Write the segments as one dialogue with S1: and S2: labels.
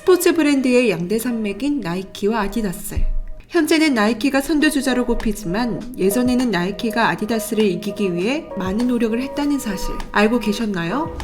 S1: 스포츠 브랜드의 양대 산맥인 나이키와 아디다스. 현재는 나이키가 선두주자로 꼽히지만 예전에는 나이키가 아디다스를 이기기 위해 많은 노력을 했다는 사실 알고 계셨나요?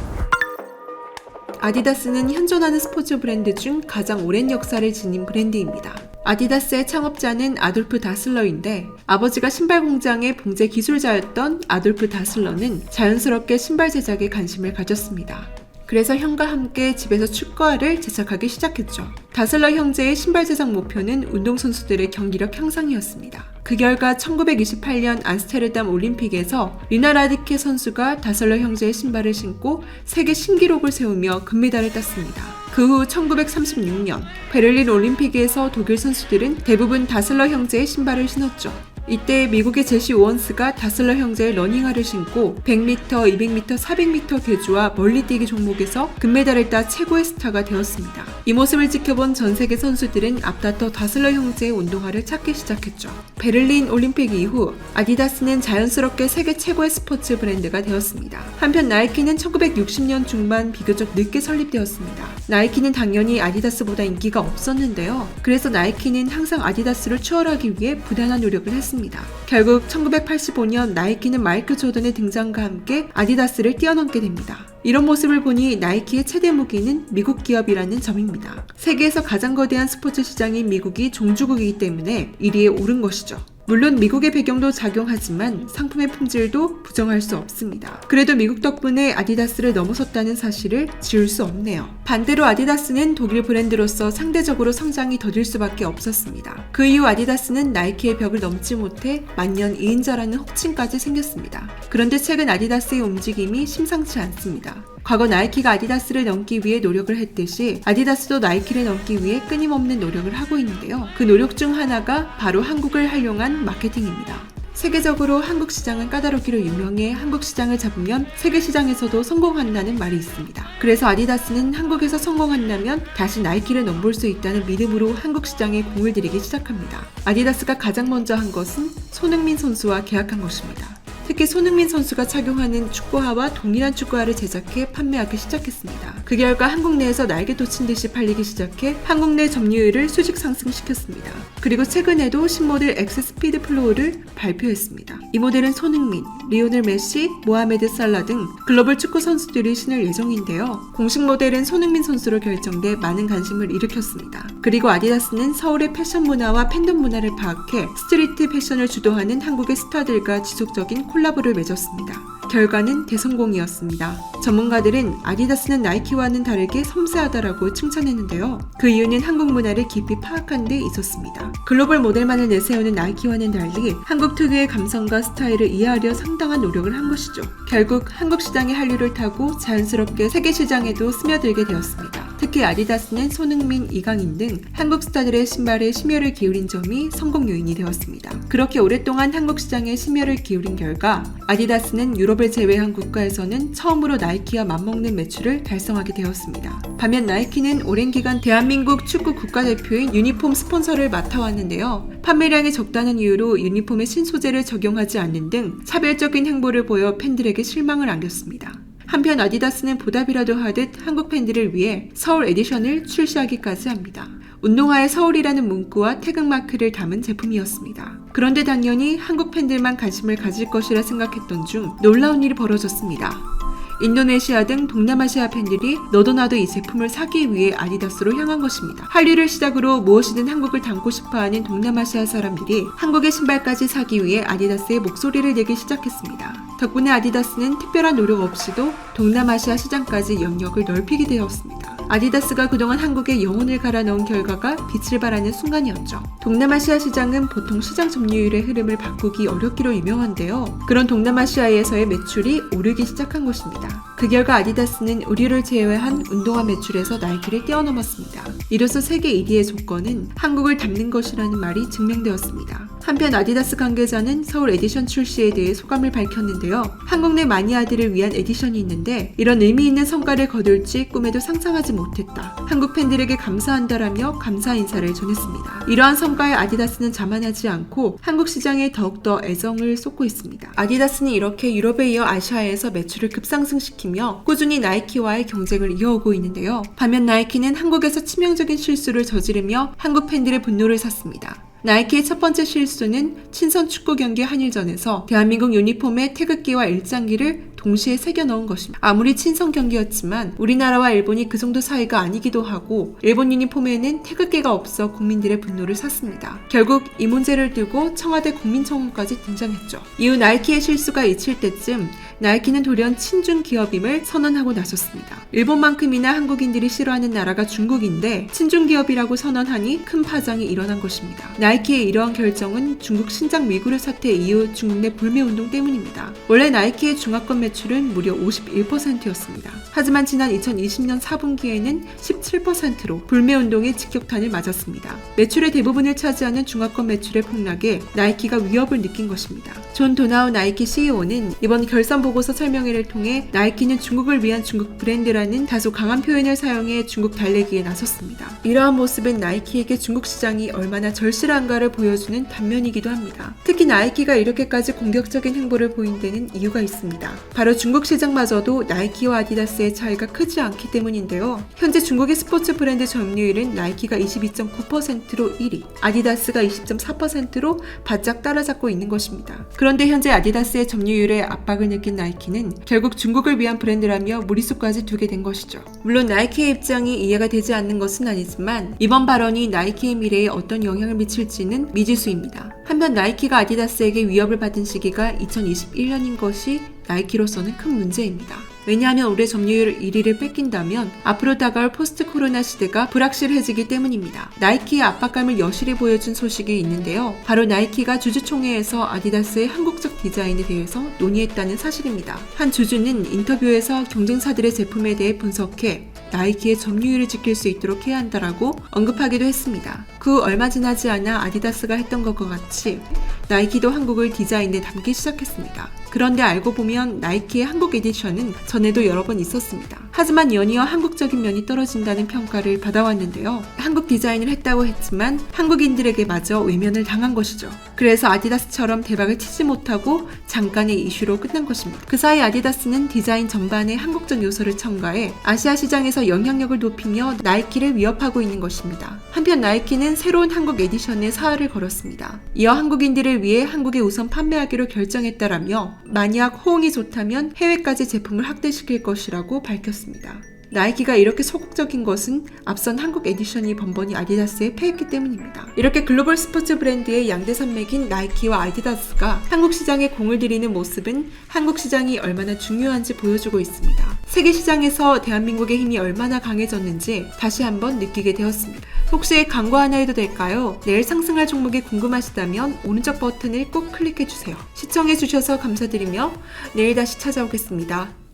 S1: 아디다스는 현존하는 스포츠 브랜드 중 가장 오랜 역사를 지닌 브랜드입니다. 아디다스의 창업자는 아돌프 다슬러인데 아버지가 신발 공장의 봉제 기술자였던 아돌프 다슬러는 자연스럽게 신발 제작에 관심을 가졌습니다. 그래서 형과 함께 집에서 축구화를 제작하기 시작했죠. 다슬러 형제의 신발 제작 목표는 운동선수들의 경기력 향상이었습니다. 그 결과 1928년 암스테르담 올림픽에서 리나 라디케 선수가 다슬러 형제의 신발을 신고 세계 신기록을 세우며 금메달을 땄습니다. 그 후 1936년 베를린 올림픽에서 독일 선수들은 대부분 다슬러 형제의 신발을 신었죠. 이때 미국의 제시 오원스가 다슬러 형제의 러닝화를 신고 100m, 200m, 400m 계주와 멀리뛰기 종목에서 금메달을 따 최고의 스타가 되었습니다. 이 모습을 지켜본 전 세계 선수들은 앞다퉈 다슬러 형제의 운동화를 찾기 시작했죠. 베를린 올림픽 이후 아디다스는 자연스럽게 세계 최고의 스포츠 브랜드가 되었습니다. 한편 나이키는 1960년 중반 비교적 늦게 설립되었습니다. 나이키는 당연히 아디다스보다 인기가 없었는데요. 그래서 나이키는 항상 아디다스를 추월하기 위해 부단한 노력을 했습니다. 결국 1985년 나이키는 마이클 조던의 등장과 함께 아디다스를 뛰어넘게 됩니다. 이런 모습을 보니 나이키의 최대 무기는 미국 기업이라는 점입니다. 세계에서 가장 거대한 스포츠 시장인 미국이 종주국이기 때문에 1위에 오른 것이죠. 물론 미국의 배경도 작용하지만 상품의 품질도 부정할 수 없습니다. 그래도 미국 덕분에 아디다스를 넘어섰다는 사실을 지울 수 없네요. 반대로 아디다스는 독일 브랜드로서 상대적으로 성장이 더딜 수밖에 없었습니다. 그 이후 아디다스는 나이키의 벽을 넘지 못해 만년 2인자라는 혹칭까지 생겼습니다. 그런데 최근 아디다스의 움직임이 심상치 않습니다. 과거 나이키가 아디다스를 넘기 위해 노력을 했듯이 아디다스도 나이키를 넘기 위해 끊임없는 노력을 하고 있는데요. 그 노력 중 하나가 바로 한국을 활용한 마케팅입니다. 세계적으로 한국 시장은 까다롭기로 유명해 한국 시장을 잡으면 세계 시장에서도 성공한다는 말이 있습니다. 그래서 아디다스는 한국에서 성공한다면 다시 나이키를 넘볼 수 있다는 믿음으로 한국 시장에 공을 들이기 시작합니다. 아디다스가 가장 먼저 한 것은 손흥민 선수와 계약한 것입니다. 특히 손흥민 선수가 착용하는 축구화와 동일한 축구화를 제작해 판매하기 시작했습니다. 그 결과 한국 내에서 날개 돋친 듯이 팔리기 시작해 한국 내 점유율을 수직 상승시켰습니다. 그리고 최근에도 신모델 X 스피드 플로우를 발표했습니다. 이 모델은 손흥민, 리오넬 메시, 모하메드 살라 등 글로벌 축구 선수들이 신을 예정인데요. 공식 모델은 손흥민 선수로 결정돼 많은 관심을 일으켰습니다. 그리고 아디다스는 서울의 패션 문화와 팬덤 문화를 파악해 스트리트 패션을 주도하는 한국의 스타들과 지속적인 콜라보를 맺었습니다. 결과는 대성공이었습니다. 전문가들은 아디다스는 나이키와는 다르게 섬세하다라고 칭찬했는데요. 그 이유는 한국 문화를 깊이 파악한 데 있었습니다. 글로벌 모델만을 내세우는 나이키와는 달리 한국 특유의 감성과 스타일을 이해하려 상당한 노력을 한 것이죠. 결국 한국 시장의 한류를 타고 자연스럽게 세계 시장에도 스며들게 되었습니다. 특히 아디다스는 손흥민, 이강인 등 한국 스타들의 신발에 심혈을 기울인 점이 성공 요인이 되었습니다. 그렇게 오랫동안 한국 시장에 심혈을 기울인 결과 아디다스는 유럽을 제외한 국가에서는 처음으로 나이키와 맞먹는 매출을 달성하게 되었습니다. 반면 나이키는 오랜 기간 대한민국 축구 국가대표인 유니폼 스폰서를 맡아왔는데요. 판매량이 적다는 이유로 유니폼에 신소재를 적용하지 않는 등 차별적인 행보를 보여 팬들에게 실망을 안겼습니다. 한편 아디다스는 보답이라도 하듯 한국 팬들을 위해 서울 에디션을 출시하기까지 합니다. 운동화에 서울이라는 문구와 태극마크를 담은 제품이었습니다. 그런데 당연히 한국 팬들만 관심을 가질 것이라 생각했던 중 놀라운 일이 벌어졌습니다. 인도네시아 등 동남아시아 팬들이 너도 나도 이 제품을 사기 위해 아디다스로 향한 것입니다. 한류를 시작으로 무엇이든 한국을 담고 싶어하는 동남아시아 사람들이 한국의 신발까지 사기 위해 아디다스의 목소리를 내기 시작했습니다. 덕분에 아디다스는 특별한 노력 없이도 동남아시아 시장까지 영역을 넓히게 되었습니다. 아디다스가 그동안 한국에 영혼을 갈아 넣은 결과가 빛을 발하는 순간이었죠. 동남아시아 시장은 보통 시장 점유율의 흐름을 바꾸기 어렵기로 유명한데요. 그런 동남아시아에서의 매출이 오르기 시작한 것입니다. 그 결과 아디다스는 의류를 제외한 운동화 매출에서 나이키를 뛰어넘었습니다. 이로써 세계 1위의 조건은 한국을 담는 것이라는 말이 증명되었습니다. 한편 아디다스 관계자는 서울 에디션 출시에 대해 소감을 밝혔는데요. 한국 내 마니아들을 위한 에디션이 있는데 이런 의미 있는 성과를 거둘지 꿈에도 상상하지 못했다. 한국 팬들에게 감사한다라며 감사 인사를 전했습니다. 이러한 성과에 아디다스는 자만하지 않고 한국 시장에 더욱더 애정을 쏟고 있습니다. 아디다스는 이렇게 유럽에 이어 아시아에서 매출을 급상승시키며 꾸준히 나이키와의 경쟁을 이어오고 있는데요. 반면 나이키는 한국에서 치명적인 실수를 저지르며 한국 팬들의 분노를 샀습니다. 나이키의 첫 번째 실수는 친선 축구 경기 한일전에서 대한민국 유니폼에 태극기와 일장기를 동시에 새겨 넣은 것입니다. 아무리 친선 경기였지만 우리나라와 일본이 그 정도 사이가 아니기도 하고 일본 유니폼에는 태극기가 없어 국민들의 분노를 샀습니다. 결국 이 문제를 두고 청와대 국민청원까지 등장했죠. 이후 나이키의 실수가 잊힐 때쯤 나이키는 돌연 친중 기업임을 선언하고 나섰습니다. 일본만큼이나 한국인들이 싫어하는 나라가 중국인데 친중 기업이라고 선언하니 큰 파장이 일어난 것입니다. 나이키의 이러한 결정은 중국 신장 위구르 사태 이후 중국 내 불매운동 때문입니다. 원래 나이키의 중화권 매출은 무려 51%였습니다. 하지만 지난 2020년 4분기에는 17%로 불매운동의 직격탄을 맞았습니다. 매출의 대부분을 차지하는 중화권 매출의 폭락에 나이키가 위협을 느낀 것입니다. 존 도나우 나이키 CEO는 이번 결산 보고서 설명회를 통해 나이키는 중국을 위한 중국 브랜드라는 다소 강한 표현을 사용해 중국 달래기에 나섰습니다. 이러한 모습은 나이키에게 중국 시장이 얼마나 절실한가를 보여주는 단면이기도 합니다. 특히 나이키가 이렇게까지 공격적인 행보를 보인 데는 이유가 있습니다. 바로 중국 시장마저도 나이키와 아디다스의 차이가 크지 않기 때문인데요. 현재 중국의 스포츠 브랜드 점유율은 나이키가 22.9%로 1위, 아디다스가 20.4%로 바짝 따라잡고 있는 것입니다. 그런데 현재 아디다스의 점유율에 압박을 느낀 나이키는 결국 중국을 위한 브랜드라며 무리수까지 두게 된 것이죠. 물론 나이키의 입장이 이해가 되지 않는 것은 아니지만 이번 발언이 나이키의 미래에 어떤 영향을 미칠지는 미지수입니다. 한편 나이키가 아디다스에게 위협을 받은 시기가 2021년인 것이 나이키로서는 큰 문제입니다. 왜냐하면 올해 점유율 1위를 뺏긴다면 앞으로 다가올 포스트 코로나 시대가 불확실해지기 때문입니다. 나이키의 압박감을 여실히 보여준 소식이 있는데요. 바로 나이키가 주주총회에서 아디다스의 한국적 디자인에 대해서 논의했다는 사실입니다. 한 주주는 인터뷰에서 경쟁사들의 제품에 대해 분석해 나이키의 점유율을 지킬 수 있도록 해야 한다라고 언급하기도 했습니다. 그 얼마 지나지 않아 아디다스가 했던 것과 같이 나이키도 한국을 디자인에 담기 시작했습니다. 그런데 알고 보면 나이키의 한국 에디션은 전에도 여러 번 있었습니다. 하지만 연이어 한국적인 면이 떨어진다는 평가를 받아왔는데요. 한국 디자인을 했다고 했지만 한국인들에게 마저 외면을 당한 것이죠. 그래서 아디다스처럼 대박을 치지 못하고 잠깐의 이슈로 끝난 것입니다. 그 사이 아디다스는 디자인 전반에 한국적 요소를 첨가해 아시아 시장에서 영향력을 높이며 나이키를 위협하고 있는 것입니다. 한편 나이키는 새로운 한국 에디션에 사활을 걸었습니다. 이어 한국인들을 위해 한국에 우선 판매하기로 결정했다라며 만약 호응이 좋다면 해외까지 제품을 확대시킬 것이라고 밝혔습니다. 나이키가 이렇게 소극적인 것은 앞선 한국 에디션이 번번이 아디다스에 패했기 때문입니다. 이렇게 글로벌 스포츠 브랜드의 양대 산맥인 나이키와 아디다스가 한국 시장에 공을 들이는 모습은 한국 시장이 얼마나 중요한지 보여주고 있습니다. 세계 시장에서 대한민국의 힘이 얼마나 강해졌는지 다시 한번 느끼게 되었습니다. 혹시 광고 하나 해도 될까요? 내일 상승할 종목이 궁금하시다면 오른쪽 버튼을 꼭 클릭해주세요. 시청해주셔서 감사드리며 내일 다시 찾아오겠습니다.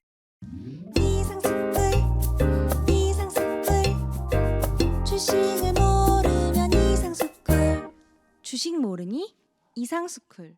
S2: 주식을 모르면 이상스쿨. 주식 모르니? 이상스쿨.